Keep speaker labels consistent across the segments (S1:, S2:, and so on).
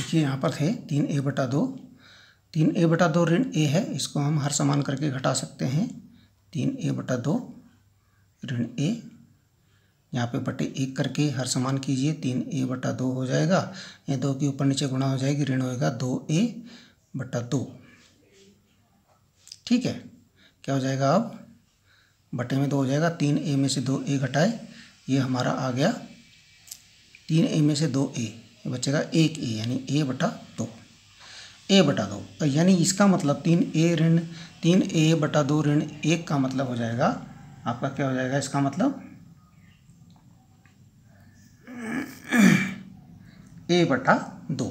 S1: देखिए यहाँ पर थे 3a/2। 3a/2 ऋण a है, इसको हम हर समान करके घटा सकते हैं। 3a/2 ऋण a, यहाँ पे बटे 1 करके हर समान कीजिए। 3a/2 हो जाएगा, ये 2 के ऊपर नीचे गुणा हो जाएगी, ऋण होएगा 2a/2। ठीक है, क्या हो जाएगा अब बटे में 2 हो जाएगा। 3a में से 2a घटाए, ये हमारा आ गया 3a में से 2a, ये बचेगा 1a यानी a/2। a/2 यानी इसका मतलब 3a/2 ऋण 1 का मतलब हो जाएगा आपका, क्या हो जाएगा इसका मतलब a/2।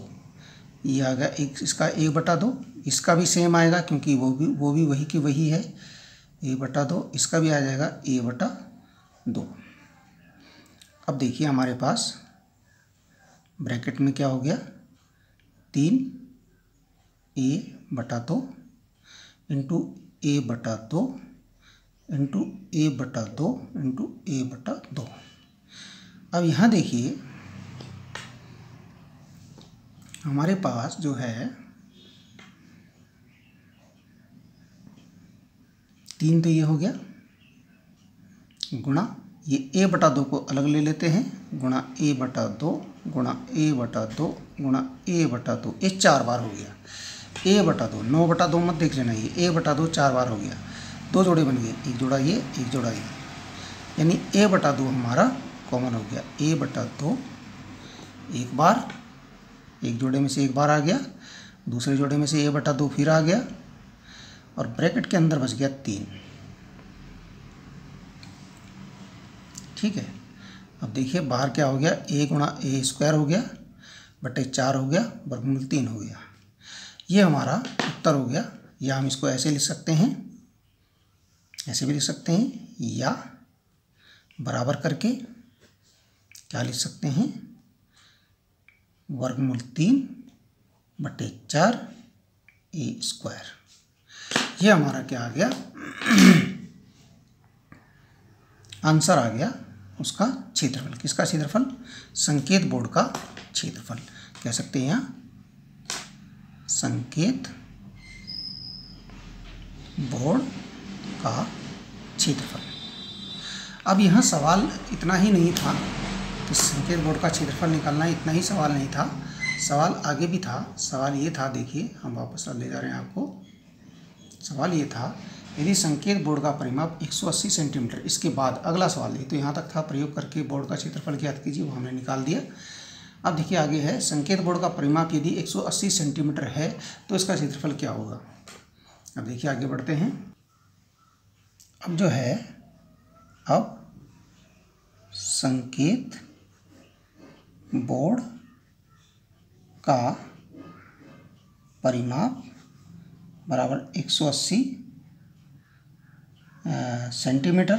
S1: ये आ गया एक, इसका a/2। इसका भी सेम आएगा क्योंकि वो भी वही की वही है, a/2। इसका भी आ जाएगा a/2। अब देखिए हमारे पास ब्रैकेट में क्या हो गया, 3a/2 into a/2 into a/2 into a/2। अब यहाँ देखिए हमारे पास जो है 3 तो ये हो गया, गुणा ये a/2 को अलग ले लेते हैं, गुणा a/2 गुणा a/2 गुणा a/2, ये 4 बार हो गया। a/2 9/2 मत देख लेना, ये a/2 4 बार हो गया। 2 जोड़े बन गए, एक जोड़ा ये एक जोड़ा ये, यानी a/2 हमारा कॉमन हो गया। a/2 एक बार, एक जोड़े में से एक बार आ गया, दूसरे जोड़े में से a/2 फिर आ गया, और ब्रैकेट के अंदर बच गया 3। ठीक है, अब देखिए बाहर क्या हो गया, a गुणा a² हो गया बटे 4 हो गया, वर्गमूल 3 हो गया। ये हमारा उत्तर हो गया। या हम इसको ऐसे लिख सकते हैं, ऐसे भी लिख सकते हैं, या बराबर करके क्या लिख सकते हैं, वर्गमूल 3 बटे 4 a²। ये हमारा क्या आ गया, आंसर आ गया उसका क्षेत्रफल। किसका क्षेत्रफल, संकेत बोर्ड का क्षेत्रफल कह सकते हैं यहाँ, संकेत बोर्ड का क्षेत्रफल। अब यहाँ सवाल इतना ही नहीं था कि संकेत बोर्ड का क्षेत्रफल निकालना, इतना ही सवाल नहीं था, सवाल आगे भी था। सवाल ये था, देखिए हम वापस ले जा रहे हैं आपको। सवाल ये था, यदि संकेत बोर्ड का परिमाप 180 सेंटीमीटर, इसके बाद अगला सवाल है, तो यहाँ तक था प्रयोग करके बोर्ड का क्षेत्रफल ज्ञात कीजिए, वो हमने निकाल दिया। अब देखिए आगे है, संकेत बोर्ड का परिमाप यदि 180 सेंटीमीटर है तो इसका क्षेत्रफल क्या होगा। अब देखिए आगे बढ़ते हैं। अब जो है, अब संकेत बोर्ड का परिमाप बराबर 180 सेंटीमीटर,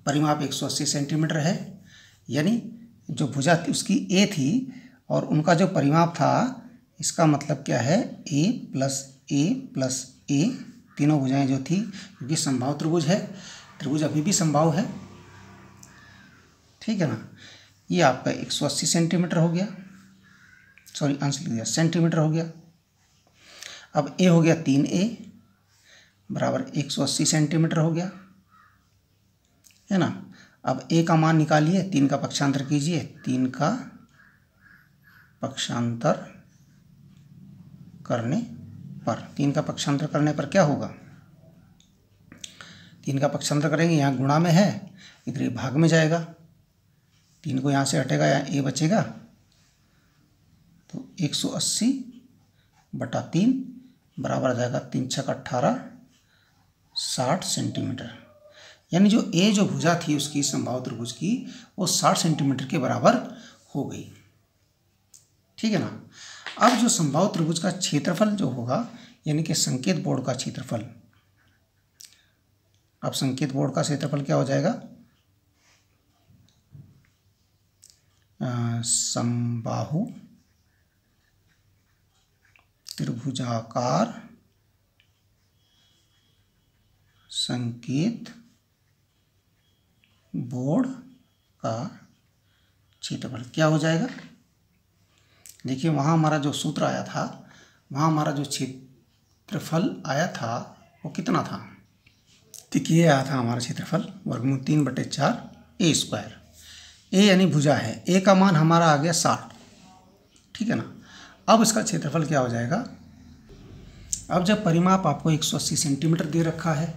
S1: परिमाप 180 सेंटीमीटर है, यानी जो भुजा उसकी ए थी और उनका जो परिमाप था, इसका मतलब क्या है, a plus a plus a, तीनों भुजाएं जो थी, क्योंकि समबाहु त्रिभुज है, त्रिभुज अभी भी समबाहु है। ठीक है ना, ये आपका 180 सेंटीमीटर हो गया, सॉरी अंश लिख दिया, सेंटीमीटर हो गया। अब a हो गया 3a बराबर 180 सेंटीमीटर हो गया, है ना। अब a का मान निकालिए, 3 का पक्षांतर कीजिए, 3 का पक्षांतर करने पर, 3 का पक्षांतर करने पर क्या होगा, 3 का पक्षांतर करेंगे, यहाँ गुणा में है, इधर ये भाग में जाएगा, 3 को यहाँ से हटेगा, यहाँ a बचेगा, तो 180 बटा 3 बराबर आ जाएगा 3 छक 18, 60 सेंटीमीटर। यानी जो a जो भुजा थी उसकी समबाहु त्रिभुज की, वो 60 सेंटीमीटर के बराबर हो गई। ठीक है ना। अब जो समबाहु त्रिभुज का क्षेत्रफल जो होगा, यानी कि संकेत बोर्ड का क्षेत्रफल, अब संकेत बोर्ड का क्षेत्रफल क्या हो जाएगा, समबाहु त्रिभुजाकार संकेत बोर्ड का क्षेत्रफल क्या हो जाएगा, देखिए वहाँ हमारा जो सूत्र आया था, वहाँ हमारा जो क्षेत्रफल आया था वो कितना था? देखिए ये आया था हमारा क्षेत्रफल वर्गमूल 3/4 ए स्क्वायर। ए यानी भुजा है, ए का मान हमारा आ गया 60, ठीक है ना। अब इसका क्षेत्रफल क्या हो जाएगा? अब जब परिमाप आपको 180 सेंटीमीटर दे रखा है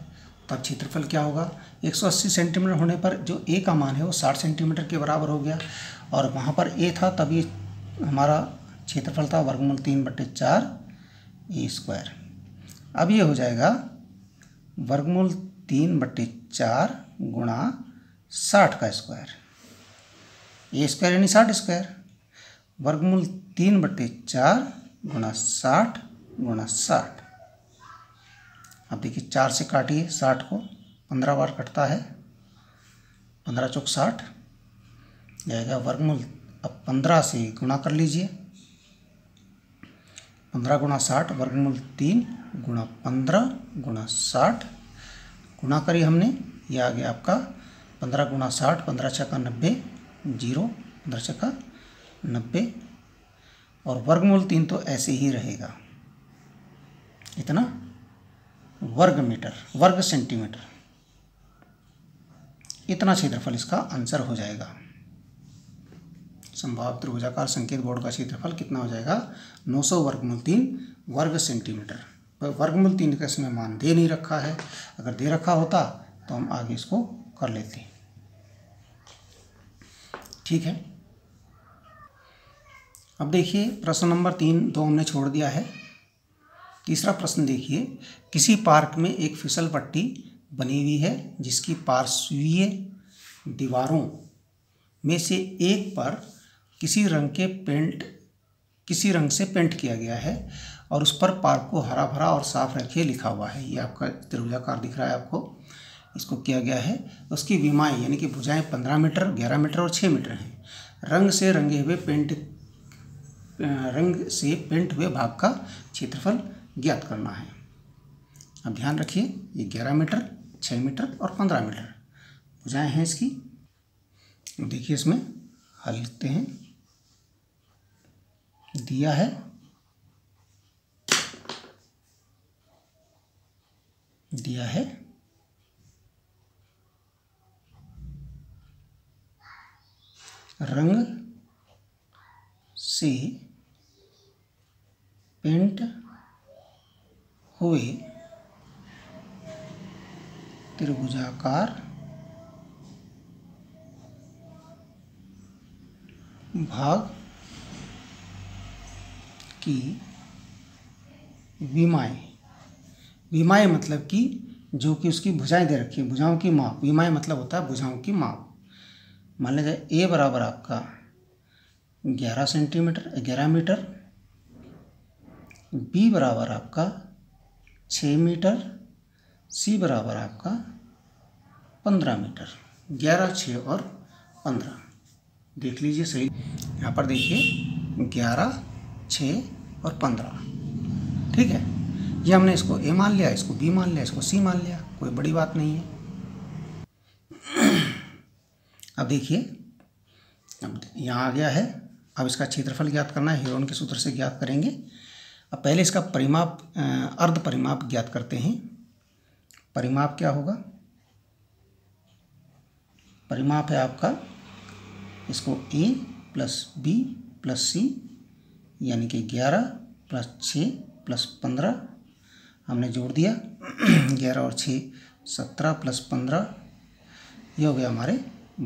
S1: तब क्षेत्रफल क्या होगा? 180 सेंटीमीटर होने पर जो ए का मान है वो 60 सेंटीमीटर के बराबर हो गया, और वहाँ पर ए था तब ये हमारा क्षेत्रफल था वर्गमूल 3/4 ए स्क्वायर। अब ये हो जाएगा वर्गमूल 3/4 गुणा 60 का स्क्वायर, ए स्क्वायर यानी 60 स्क्वायर, वर्गमूल 3/4 गुणा 60 गुणा 60। अब देखिए 4 से काटिए 60 को, 15 बार कटता है, 15 चौक 60 जाएगा वर्गमूल। अब 15 से गुणा कर लीजिए, 15 गुणा 60 वर्गमूल 3 गुणा 15 गुणा 60 गुणा करिए हमने, ये आ गया आपका 15 गुणा 60, 15 छक्का 90, 0, 15 छक्का 90, और वर्गमूल 3 तो ऐसे ही रहेगा, इतना वर्ग मीटर, वर्ग सेंटीमीटर, इतना क्षेत्रफल इसका आंसर हो जाएगा। संभावित त्रिभुजाकार संकेत बोर्ड का क्षेत्रफल कितना हो जाएगा? 900 वर्गमूल 3 वर्ग सेंटीमीटर। वर्गमूल 3 का इसमें मान दे नहीं रखा है, अगर दे रखा होता तो हम आगे इसको कर लेते, ठीक है। अब देखिए प्रश्न नंबर 3 2 हमने छोड़ दिया है। तीसरा प्रश्न देखिए, किसी पार्क में एक फिसल पट्टी बनी हुई है जिसकी पार्श्वीय दीवारों में से एक पर किसी रंग से पेंट किया गया है और उस पर पार्क को हरा भरा और साफ रखिए लिखा हुआ है। ये आपका त्रिभुजाकार दिख रहा है आपको, इसको किया गया है। उसकी विमाएँ यानी कि भुजाएं 15 मीटर, 11 मीटर और 6 मीटर हैं। रंग से पेंट हुए भाग का क्षेत्रफल ज्ञात करना है। अब ध्यान रखिए ये 11 मीटर, 6 मीटर और 15 मीटर भुजाएं हैं इसकी। देखिए इसमें हल लिखते हैं, दिया है रंग से पेंट हुए त्रिभुजाकार भाग की विमाएँ मतलब कि जो कि उसकी भुजाएं दे रखी है, भुजाओं की माप। विमाएँ मतलब होता है भुजाओं की माप। मान लीजिए ए बराबर आपका 11 मीटर, बी बराबर आपका 6 मीटर, सी बराबर आपका 15 मीटर। 11, 6 और 15 देख लीजिए सही। यहाँ पर देखिए 11, 6 और 15, ठीक है। ये हमने इसको ए मान लिया, इसको बी मान लिया, इसको सी मान लिया, कोई बड़ी बात नहीं है। अब देखिए अब यहाँ आ गया है, अब इसका क्षेत्रफल ज्ञात करना है, हीरोन के सूत्र से ज्ञात करेंगे। अब पहले इसका परिमाप, अर्ध परिमाप ज्ञात करते हैं। परिमाप क्या होगा? परिमाप है आपका, इसको a प्लस बी प्लस सी यानी कि 11 प्लस 6 प्लस 15 हमने जोड़ दिया। 11 और 6 17 प्लस 15 ये हो गया हमारे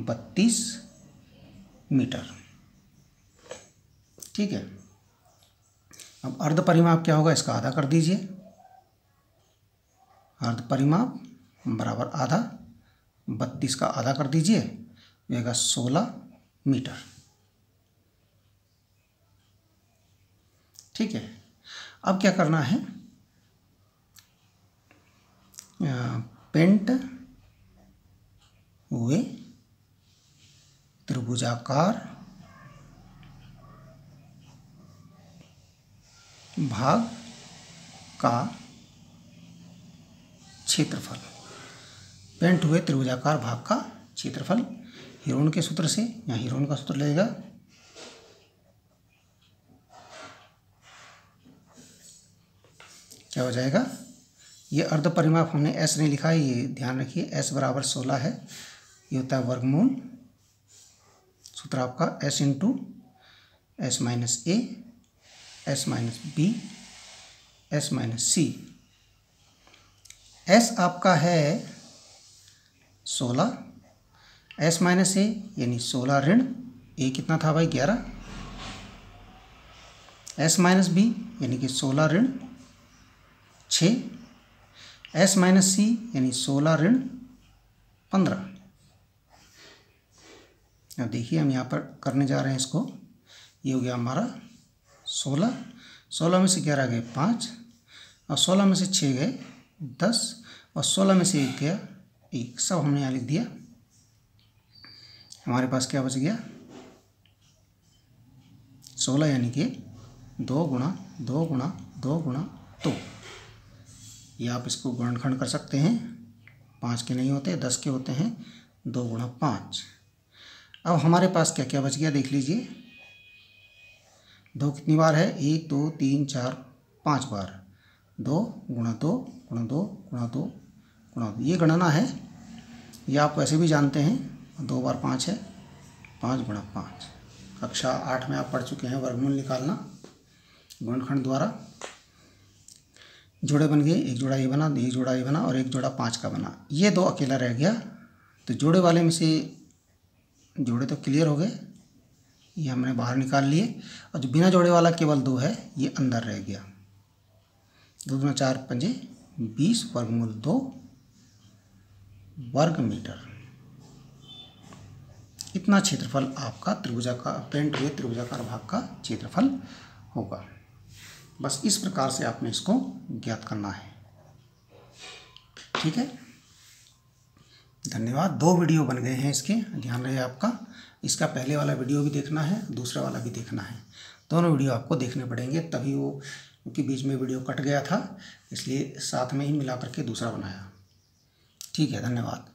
S1: 32 मीटर, ठीक है। अब अर्ध परिमाप क्या होगा? इसका आधा कर दीजिए। अर्ध परिमाप बराबर आधा, 32 का आधा कर दीजिए, होगा 16 मीटर, ठीक है। अब क्या करना है? पेंट हुए त्रिभुजाकार भाग का क्षेत्रफल। पेंट हुए त्रिभुजाकार भाग का क्षेत्रफल हीरोन के सूत्र से, यहाँ हीरोन का सूत्र लगेगा क्या हो जाएगा, ये अर्ध परिमाप हमने s नहीं लिखा है, ये ध्यान रखिए, s बराबर 16 है, ये होता है वर्गमूल, सूत्र आपका s into s minus a, s minus b, s minus c. s आपका है 16, s माइनस ए यानी 16 ऋण ए कितना था भाई 11, s माइनस बी यानी कि 16 ऋण 6, s माइनस सी यानी 16 ऋण 15। अब देखिए हम यहाँ पर करने जा रहे हैं इसको, ये हो गया हमारा 16, 16 में से 11 गए 5, और 16 में से 6 गए 10, और 16 में से 1 गया 1, सब हमने यहाँ लिख दिया। हमारे पास क्या बच गया, 16 यानी कि 2 गुणा 2 गुणा 2 गुणा 2, ये आप इसको गुणनखंड कर सकते हैं, 5 के नहीं होते 10 के होते हैं, 2 गुणा 5। अब हमारे पास क्या क्या बच गया देख लीजिए, 2 कितनी बार है, 1 2 3 4 5 बार, 2 गुणा 2 गुणा 2 गुणा 2 गुणा 2, ये गणना है, ये आप वैसे भी जानते हैं, 2 बार 5 है, 5 गुणा 5। कक्षा 8 में आप पढ़ चुके हैं वर्गमूल निकालना गुणनखंड द्वारा। जोड़े बन गए, एक जोड़ा ये बना, एक जोड़ा ये बना, और एक जोड़ा 5 का बना, ये 2 अकेला रह गया, तो जोड़े वाले में से जोड़े तो क्लियर हो गए, ये हमने बाहर निकाल लिए, और जो बिना जोड़े वाला केवल 2 है ये अंदर रह गया। 2 दूना 4 पंजे 20 वर्गमूल 2 वर्ग मीटर। इतना क्षेत्रफल आपका त्रिभुजाकार पेंट हुए त्रिभुजाकार भाग का क्षेत्रफल होगा। बस इस प्रकार से आपने इसको ज्ञात करना है, ठीक है। धन्यवाद। 2 वीडियो बन गए हैं इसके, ध्यान रहे आपका, इसका पहले वाला वीडियो भी देखना है, दूसरा वाला भी देखना है, दोनों वीडियो आपको देखने पड़ेंगे, तभी वो, क्योंकि बीच में वीडियो कट गया था इसलिए साथ में ही मिला करके दूसरा बनाया। ठीक है, धन्यवाद।